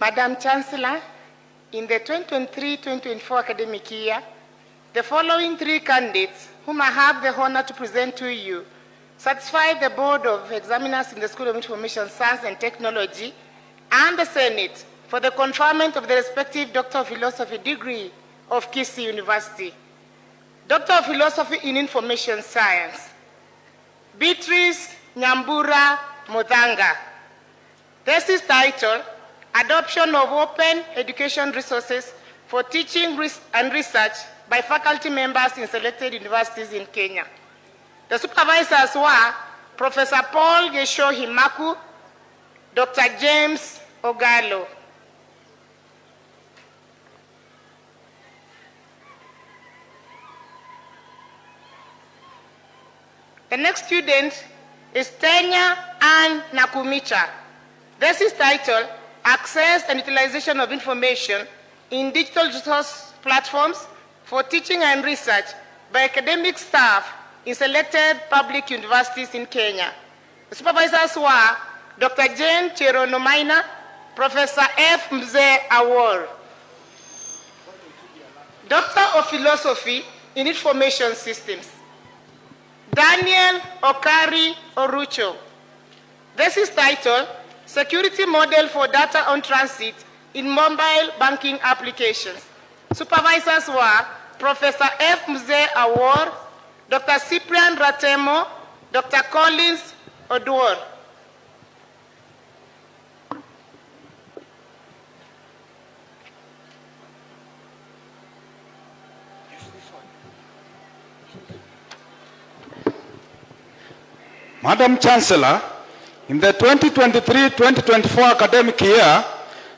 Madam Chancellor, in the 2023-2024 academic year, the following three candidates, whom I have the honor to present to you, satisfied the Board of Examiners in the School of Information Science and Technology and the Senate for the conferment of the respective Doctor of Philosophy degree of Kisii University. Doctor of Philosophy in Information Science, Beatrice Nyambura Muthanga. Thesis title, Adoption of Open Education Resources for Teaching and Research by Faculty Members in Selected Universities in Kenya. The supervisors were Professor Paul Gesho Himaku, Dr. James Ogalo. The next student is Tenya Ann Nakumicha. This is titled, Access and Utilization of Information in Digital Resource Platforms for Teaching and Research by Academic Staff in Selected Public Universities in Kenya. The supervisors were Dr. Jane Cheronomaina, Professor F. Mzee Awor. Doctor of Philosophy in Information Systems, Daniel Okari Orucho. This is titled, Security Model for Data on Transit in Mobile Banking Applications. Supervisors were Professor F. Mzee Awor, Dr. Cyprian Ratemo, Dr. Collins Oduor. Madam Chancellor, in the 2023-2024 academic year,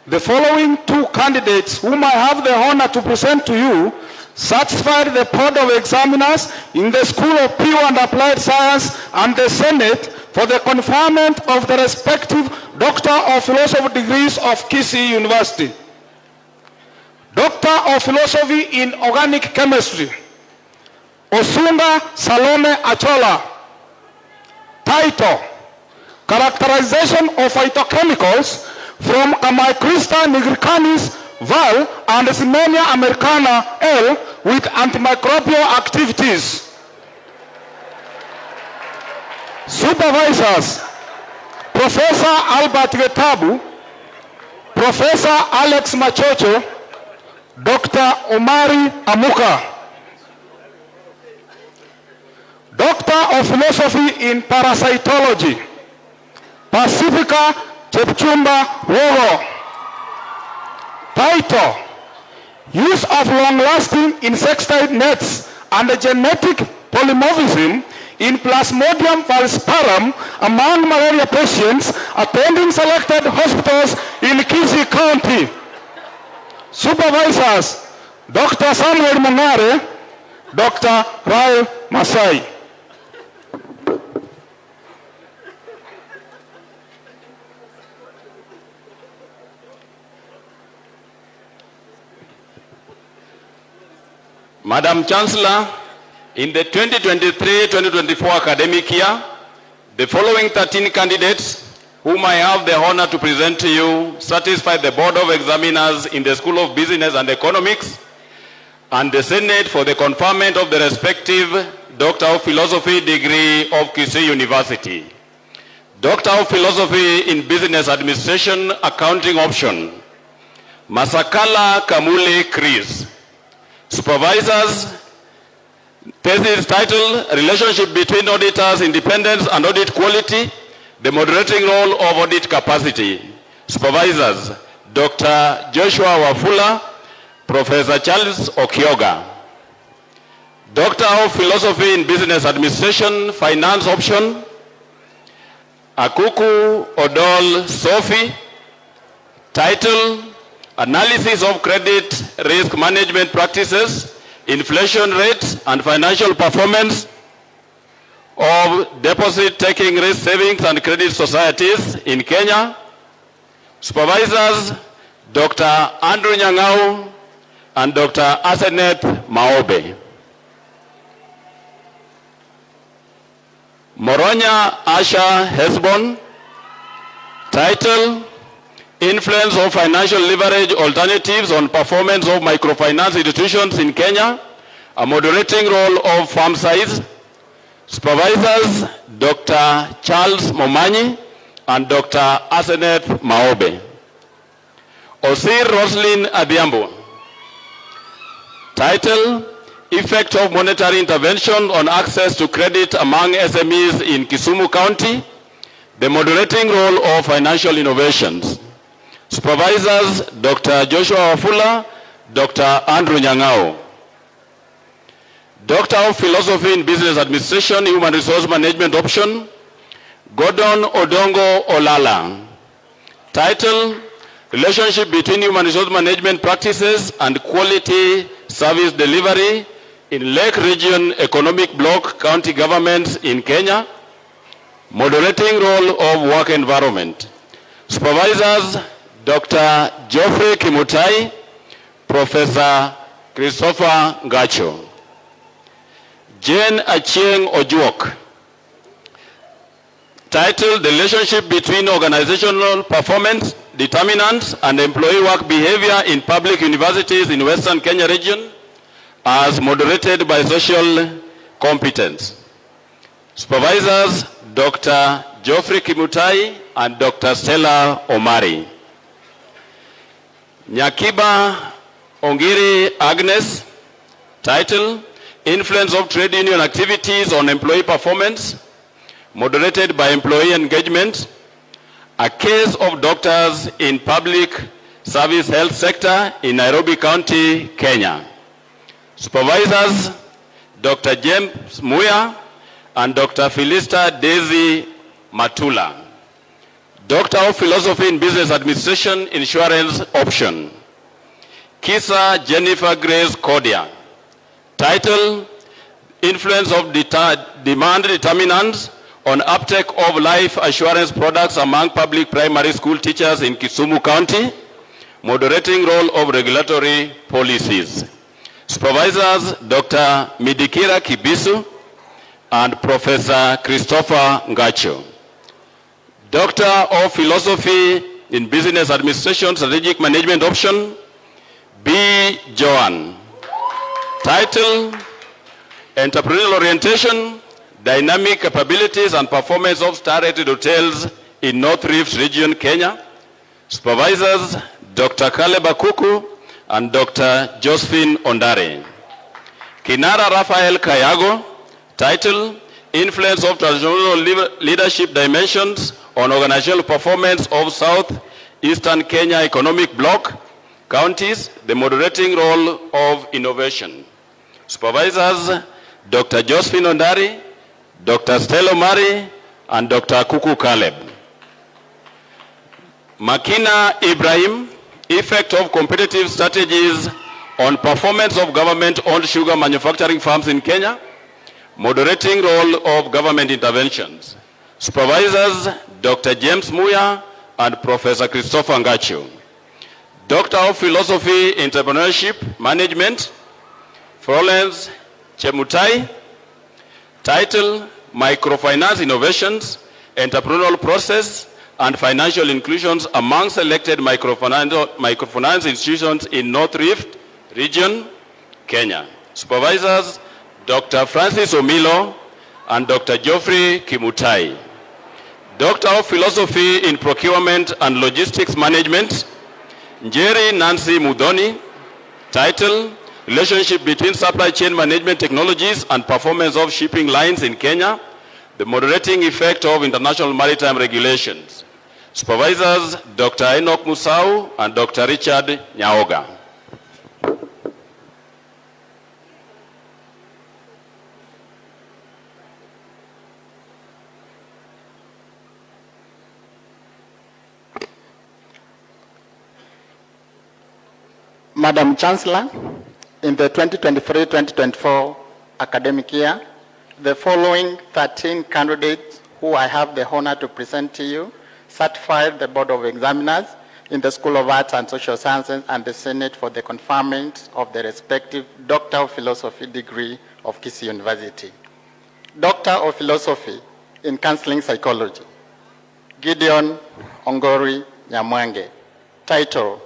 the following two candidates whom I have the honor to present to you satisfied the Board of Examiners in the School of Pure and Applied Science and the Senate for the conferment of the respective Doctor of Philosophy degrees of Kisii University. Doctor of Philosophy in Organic Chemistry, Osunda Salome Achola. Title, Characterization of Phytochemicals from Amycrista nigricanis Val and Simenia americana L with antimicrobial activities. Supervisors, Professor Albert Getabu, Professor Alex Machocho, Dr. Omari Amuka. Doctor of Philosophy in Parasitology, Pacifica Chepchumba Wogo. Title, Use of Long-Lasting Insecticide Nets and Genetic Polymorphism in Plasmodium falciparum among malaria patients attending selected hospitals in Kisii County. Supervisors, Dr. Samuel Mungare, Dr. Rai Masai. Madam Chancellor, in the 2023-2024 academic year, the following 13 candidates, whom I have the honor to present to you, satisfied the Board of Examiners in the School of Business and Economics and the Senate for the conferment of the respective Doctor of Philosophy degree of Kisii University. Doctor of Philosophy in Business Administration, Accounting option, Masakala Kamule Chris. Supervisors, thesis title, Relationship between Auditors, Independence and Audit Quality, the moderating role of audit capacity. Supervisors, Dr. Joshua Wafula, Professor Charles Okioga. Doctor of Philosophy in Business Administration, Finance option, Akuku Odol Sophie. Title, Analysis of Credit Risk Management Practices, Inflation Rates and Financial Performance of Deposit-Taking Risk Savings and Credit Societies in Kenya. Supervisors, Dr. Andrew Nyang'au and Dr. Asenet Maobe. Moronya Asha Hesbon. Title, influence of financial leverage alternatives on performance of microfinance institutions in Kenya, a moderating role of firm size. Supervisors, Dr. Charles Momanyi and Dr. Aseneth Maobe. Osir Roslyn Adhiambo. Title, Effect of Monetary Intervention on Access to Credit Among SMEs in Kisumu County, the moderating role of financial innovations. Supervisors, Dr. Joshua Wafula, Dr. Andrew Nyang'ao. Doctor of Philosophy in Business Administration, Human Resource Management option, Gordon Odongo Olala. Title, Relationship between Human Resource Management Practices and Quality Service Delivery in Lake Region Economic Bloc County Governments in Kenya, moderating role of work environment. Supervisors, Dr. Geoffrey Kimutai, Professor Christopher Ngacho. Jane Achieng Ojuok. Titled, The Relationship Between Organizational Performance Determinants and Employee Work Behavior in Public Universities in Western Kenya Region, as moderated by Social Competence. Supervisors, Dr. Geoffrey Kimutai and Dr. Stella Omari. Nyakiba Ongiri Agnes. Title, Influence of Trade Union Activities on Employee Performance, moderated by Employee Engagement, a case of doctors in public service health sector in Nairobi County, Kenya. Supervisors, Dr. James Muya and Dr. Philista Daisy Matula. Doctor of Philosophy in Business Administration, Insurance Option. Kisa Jennifer Grace Cordia. Title, Influence of Demand Determinants on Uptake of Life Assurance Products Among Public Primary School Teachers in Kisumu County, moderating role of regulatory policies. Supervisors, Dr. Midikira Kibisu and Professor Christopher Ngacho. Doctor of Philosophy in Business Administration, Strategic Management Option, B. Joan. Title, Entrepreneurial Orientation, Dynamic Capabilities and Performance of Star-Rated Hotels in North Rift Region, Kenya. Supervisors, Dr. Caleb Akuku and Dr. Josephine Ondare. Kinara Raphael Kayago. Title, Influence of Traditional Leadership Dimensions on Organizational Performance of South Eastern Kenya Economic Bloc Counties, the moderating role of innovation. Supervisors, Dr. Josephine Ondari, Dr. Stella Mari, and Dr. Kuku Caleb. Makina Ibrahim, Effect of Competitive Strategies on Performance of Government-Owned Sugar Manufacturing Farms in Kenya, moderating role of government interventions. Supervisors, Dr. James Muya and Professor Christopher Ngacho. Doctor of Philosophy, Entrepreneurship, Management, Florence Chemutai. Title, Microfinance Innovations, Entrepreneurial Process, and Financial Inclusions among selected microfinance institutions in North Rift Region, Kenya. Supervisors, Dr. Francis Omilo and Dr. Geoffrey Kimutai. Doctor of Philosophy in Procurement and Logistics Management, Njeri Nancy Mudhoni. Title, Relationship between Supply Chain Management Technologies and Performance of Shipping Lines in Kenya, the moderating effect of international maritime regulations. Supervisors, Dr. Enoch Musau and Dr. Richard Nyaoga. Madam Chancellor, in the 2023-2024 academic year, the following 13 candidates who I have the honor to present to you certified the Board of Examiners in the School of Arts and Social Sciences and the Senate for the conferment of the respective Doctor of Philosophy degree of Kisii University. Doctor of Philosophy in Counseling Psychology, Gideon Ongori Nyamwenge. Title: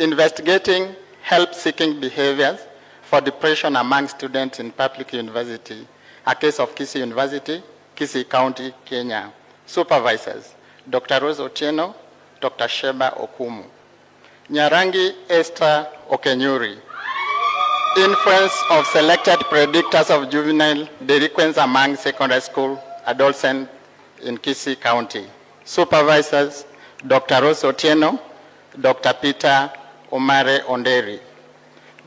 Investigating Help-Seeking Behaviors for Depression Among Students in Public University, a case of Kisii University, Kisii County, Kenya. Supervisors: Dr. Rose Otieno, Dr. Sheba Okumu. Nyarangi Esther Okenyuri. Influence of selected predictors of juvenile delinquency among secondary school adolescents in Kisii County. Supervisors: Dr. Rose Otieno, Dr. Peter Omare Onderi.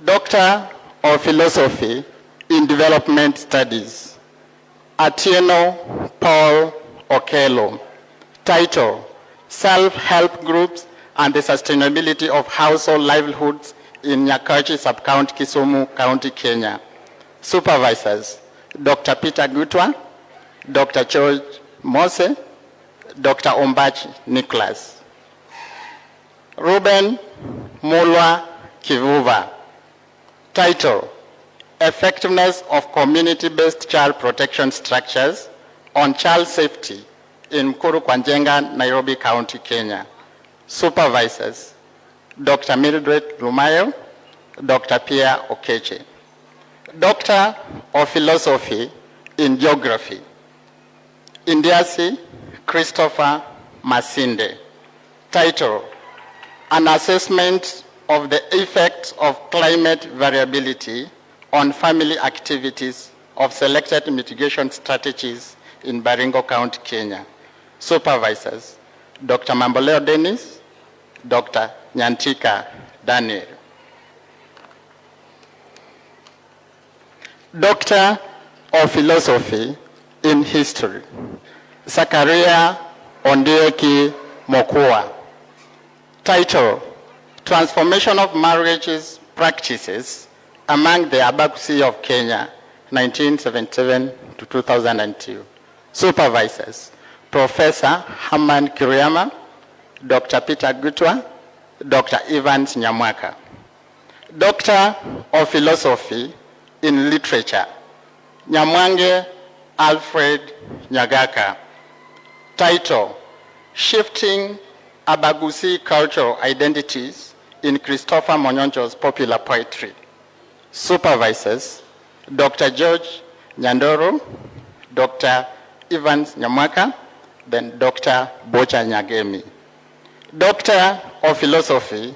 Doctor of Philosophy in Development Studies, Atieno Paul Okello. Title: Self-Help Groups and the Sustainability of Household Livelihoods in Nyakachi Sub-County, Kisumu County, Kenya. Supervisors: Dr. Peter Gutwa, Dr. George Mose, Dr. Ombachi Nicholas. Ruben Mulwa Kivuva. Title: Effectiveness of Community-Based Child Protection Structures on Child Safety in Mkuru Kwanjenga, Nairobi County, Kenya. Supervisors: Dr. Mildred Lumayo, Dr. Pierre Okeche. Doctor of Philosophy in Geography, Indiasi Christopher Masinde. Title: An Assessment of the Effects of Climate Variability on Family Activities of Selected Mitigation Strategies in Baringo County, Kenya. Supervisors: Dr. Mamboleo Dennis, Dr. Nyantika Daniel. Doctor of Philosophy in History, Zakaria Ondieki Mokua. Title: Transformation of Marriages Practices among the Abakusi of Kenya, 1977 to 2002. Supervisors: Professor Haman Kiriyama, Dr. Peter Gutwa, Dr. Evans Nyamwaka. Doctor of Philosophy in Literature, Nyamwange Alfred Nyagaka. Title: Shifting Abagusi Cultural Identities in Christopher Monyonjo's Popular Poetry. Supervisors: Dr. George Nyandoro, Dr. Evans Nyamwaka, then Dr. Bocha Nyagemi. Doctor of Philosophy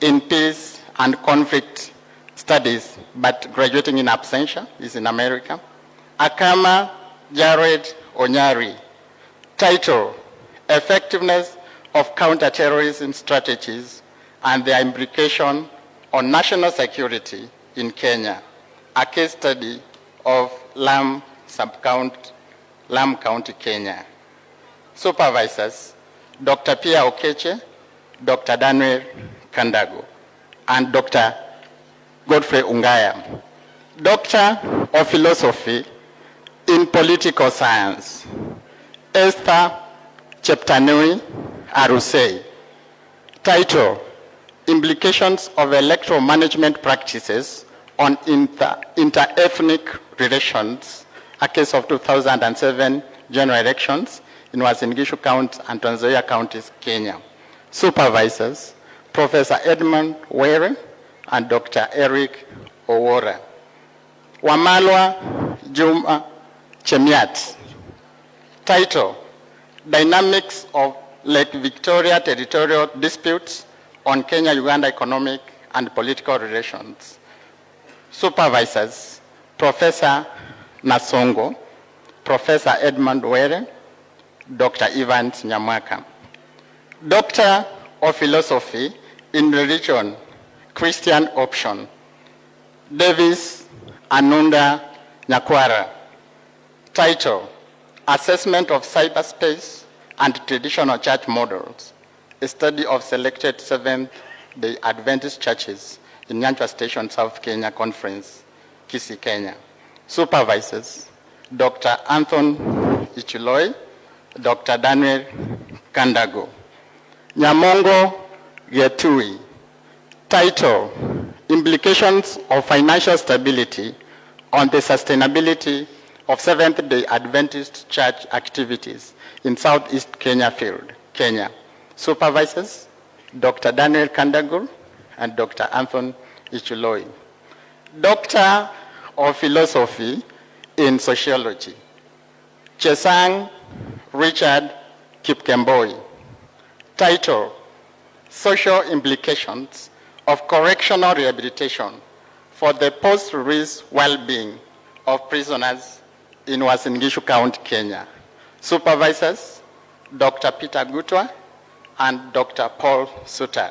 in Peace and Conflict Studies, but graduating in absentia, is in America, Akama Jared Onyari. Title: Effectiveness of Counterterrorism Strategies and their implication on national security in Kenya, a case study of Lam County, Kenya. Supervisors: Dr. Pia Okeche, Dr. Daniel Kandago, and Dr. Godfrey Ungaya. Doctor of Philosophy in Political Science, Esther Cheptanui Arusei. Title: Implications of Electoral Management Practices on Inter-Ethnic Relations, a case of 2007 general elections in Uasin Gishu County and Trans Nzoia counties, Kenya. Supervisors: Professor Edmund Were and Dr. Eric Owora. Wamalwa Juma Chemiat. Title: Dynamics of Lake Victoria Territorial Disputes on Kenya-Uganda Economic and Political Relations. Supervisors: Professor Nasongo, Professor Edmund Were, Dr. Evans Nyamwaka. Doctor of Philosophy in Religion, Christian Option, Davis Anunda Nyakwara. Title: Assessment of Cyberspace and Traditional Church Models, a study of selected Seventh-day Adventist churches in Nyanchwa Station, South Kenya Conference, Kisii, Kenya. Supervisors: Dr. Anthony Ichiloi, Dr. Daniel Kandago. Nyamongo Getui. Title: Implications of Financial Stability on the Sustainability of Seventh-day Adventist Church Activities in Southeast Kenya Field, Kenya. Supervisors: Dr. Daniel Kandagur, and Dr. Anthony Ichuloi. Doctor of Philosophy in Sociology, Chesang Richard Kipkemboi. Title, Social Implications of Correctional Rehabilitation for the Post-Release Well-Being of Prisoners in Uasin Gishu County, Kenya. Supervisors, Dr. Peter Gutwa and Dr. Paul Suter.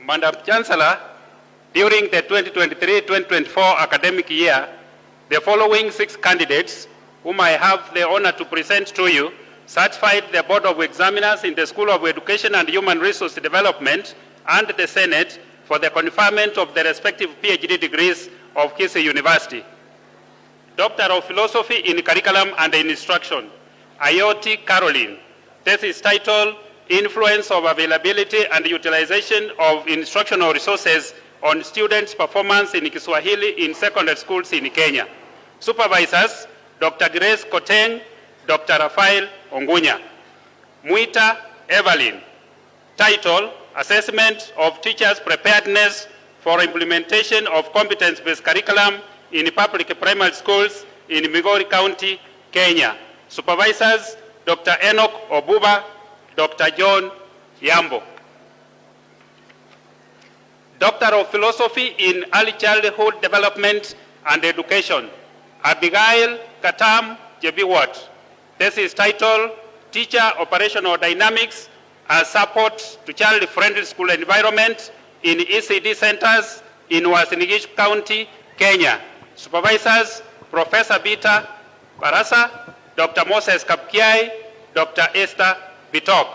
Madam Chancellor, during the 2023-2024 academic year, the following 6 candidates, whom I have the honor to present to you, certified the Board of Examiners in the School of Education and Human Resource Development and the Senate for the conferment of the respective PhD degrees of Kisii University. Doctor of Philosophy in Curriculum and Instruction, Ayoti Caroline. This is titled, Influence of Availability and Utilization of Instructional Resources on Students' Performance in Kiswahili in Secondary Schools in Kenya. Supervisors, Dr. Grace Koteng, Dr. Rafael Ongunya. Muita Evelyn. Title, Assessment of Teachers' Preparedness for Implementation of Competence-Based Curriculum in Public Primary Schools in Migori County, Kenya. Supervisors, Dr. Enoch Obuba, Dr. John Yambo. Doctor of Philosophy in Early Childhood Development and Education, Abigail Katam Jebiwat. This is titled, Teacher Operational Dynamics as Support to Child-Friendly School Environment in ECD Centers in Uasin Gishu County, Kenya. Supervisors, Professor Bita Barasa, Dr. Moses Kapkiai, Dr. Esther Bitok.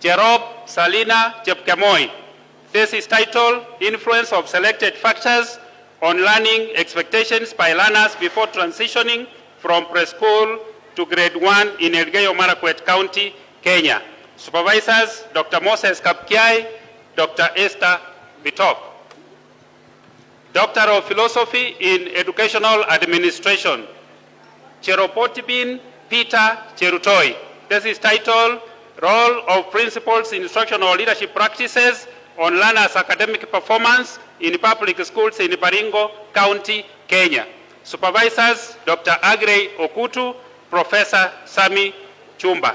Jerob Salina Chepkemoi. This is titled, Influence of Selected Factors on Learning Expectations by Learners Before Transitioning from Preschool to Grade 1 in Elgeyo Marakwet County, Kenya. Supervisors, Dr. Moses Kapkiai, Dr. Esther Bitok. Doctor of Philosophy in Educational Administration, Cheropotibin Peter Cherutoi. This is titled, Role of Principals in Instructional Leadership Practices on Learners' Academic Performance in Public Schools in Baringo County, Kenya. Supervisors, Dr. Agrey Okutu, Professor Sami Chumba.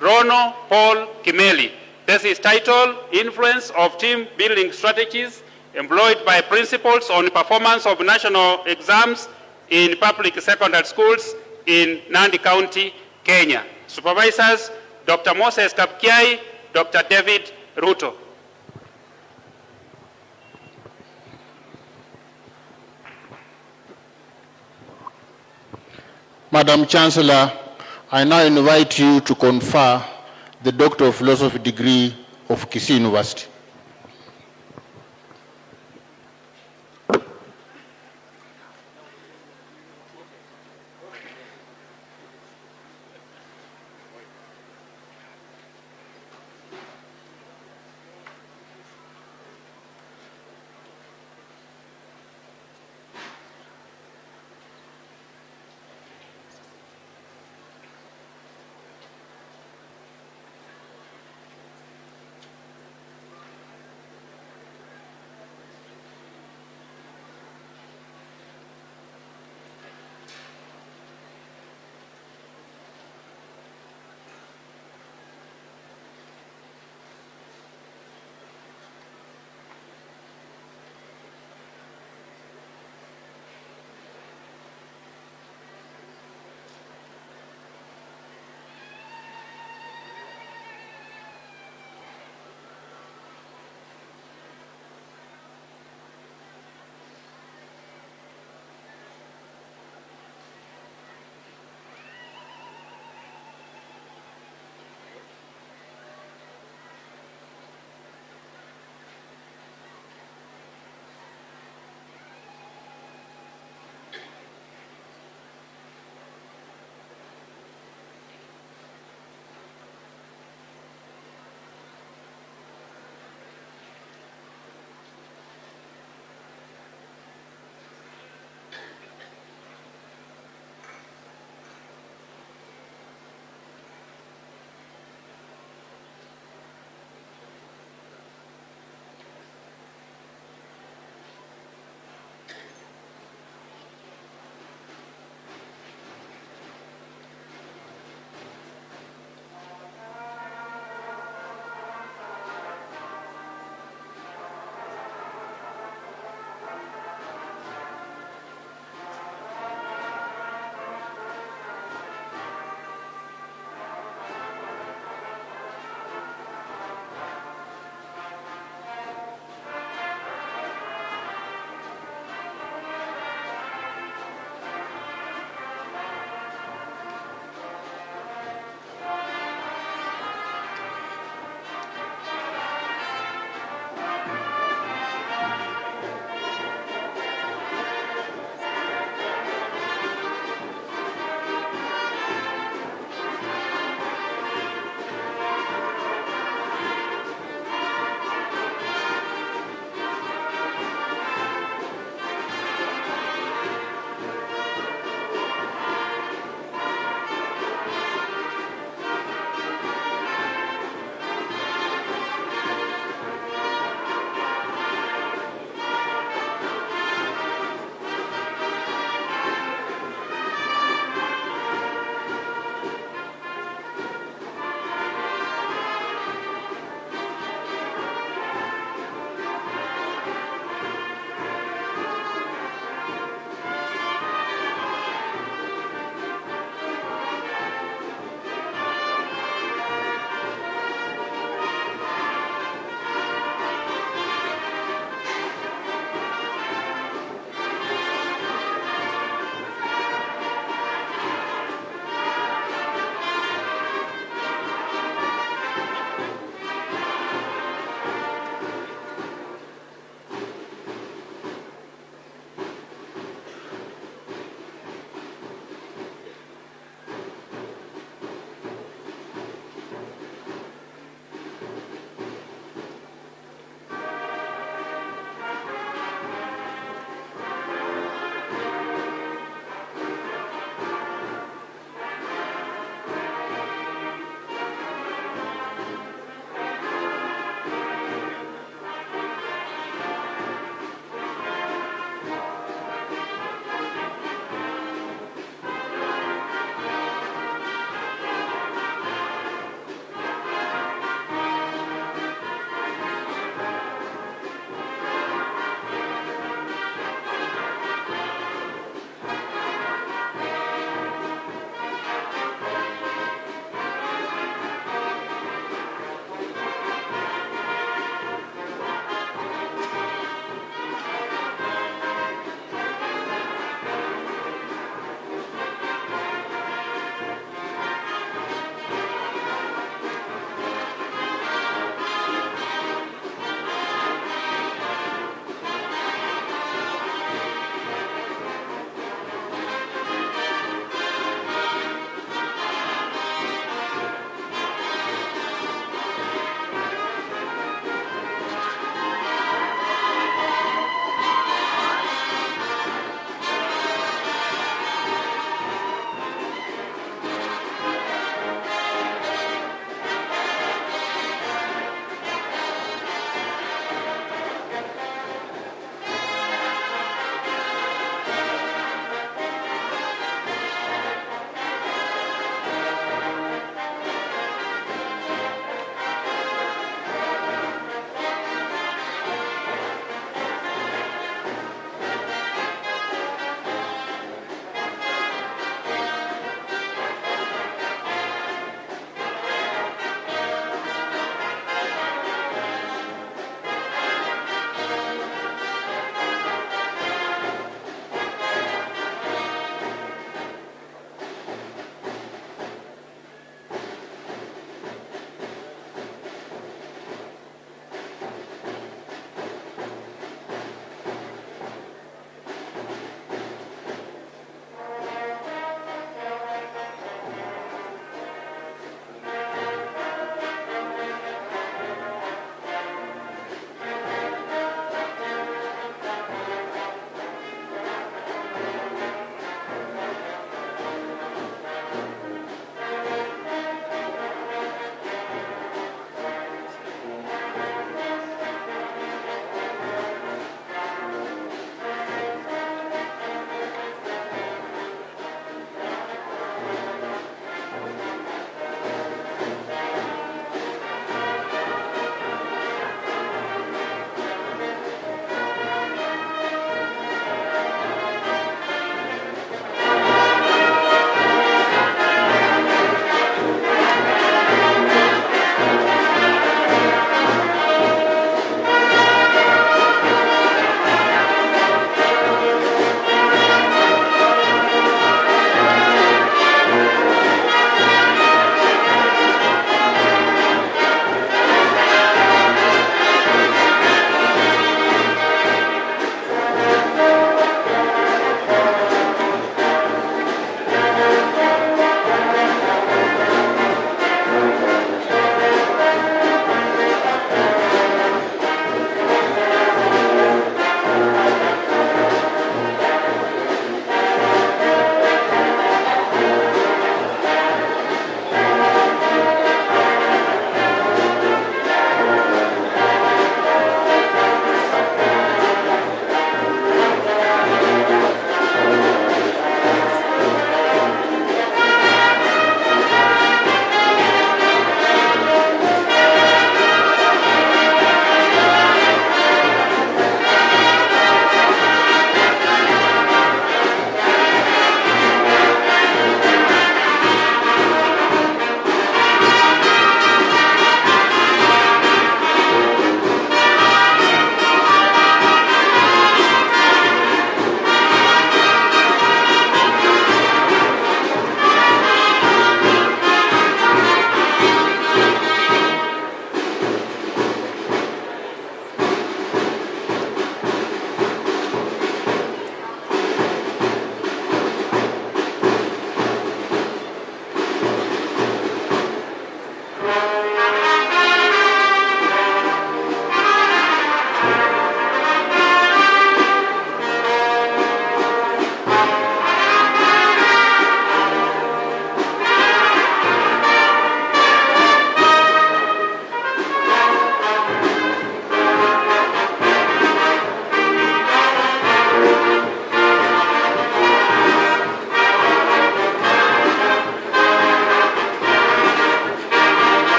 Rono Paul Kimeli. This is titled, Influence of Team Building Strategies Employed by Principals on Performance of National Exams in Public Secondary Schools in Nandi County, Kenya. Supervisors, Dr. Moses Kapkiai, Dr. David Ruto. Madam Chancellor, I now invite you to confer the Doctor of Philosophy degree of Kisii University.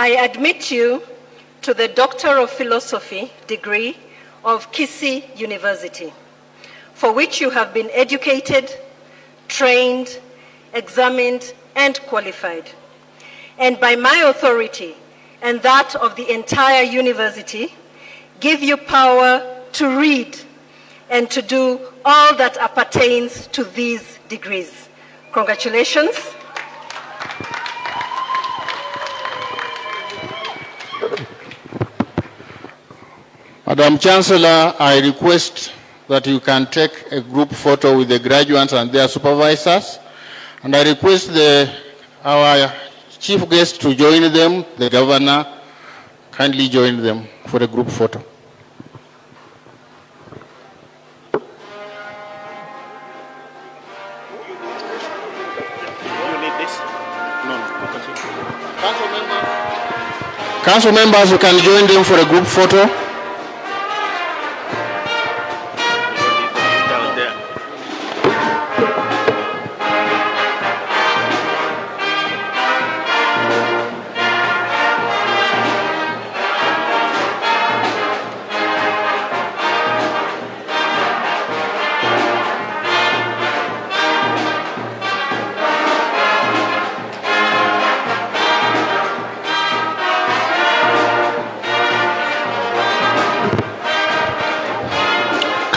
I admit you to the Doctor of Philosophy degree of Kisii University, for which you have been educated, trained, examined, and qualified. And by my authority and that of the entire university, give you power to read and to do all that appertains to these degrees. Congratulations. Madam Chancellor, I request that you can take a group photo with the graduates and their supervisors. And I request our chief guest to join them, the governor, kindly join them for a group photo. Council members, you can join them for a group photo.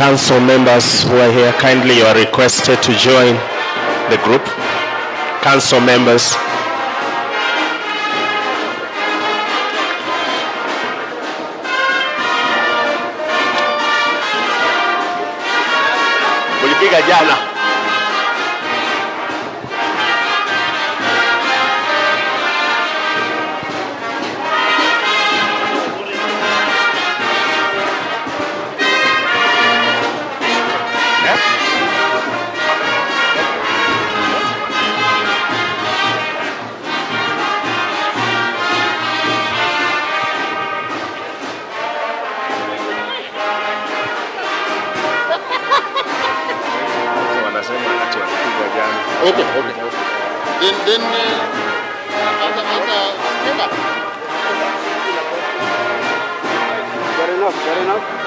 Council members who are here, kindly you are requested to join the group. Council members. Ulipiga jana. Okay. Then Get enough.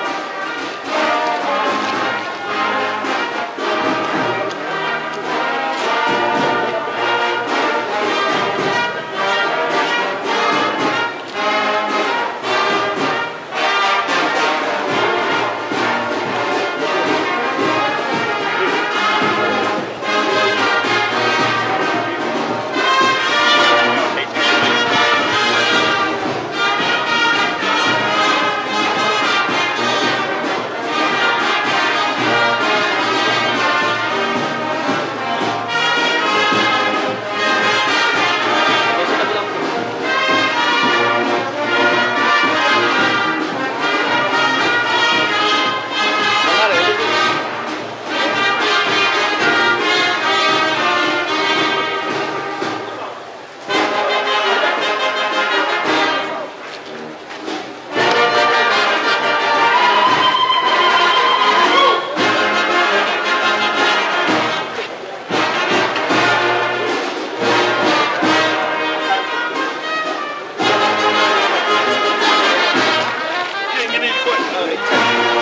All right.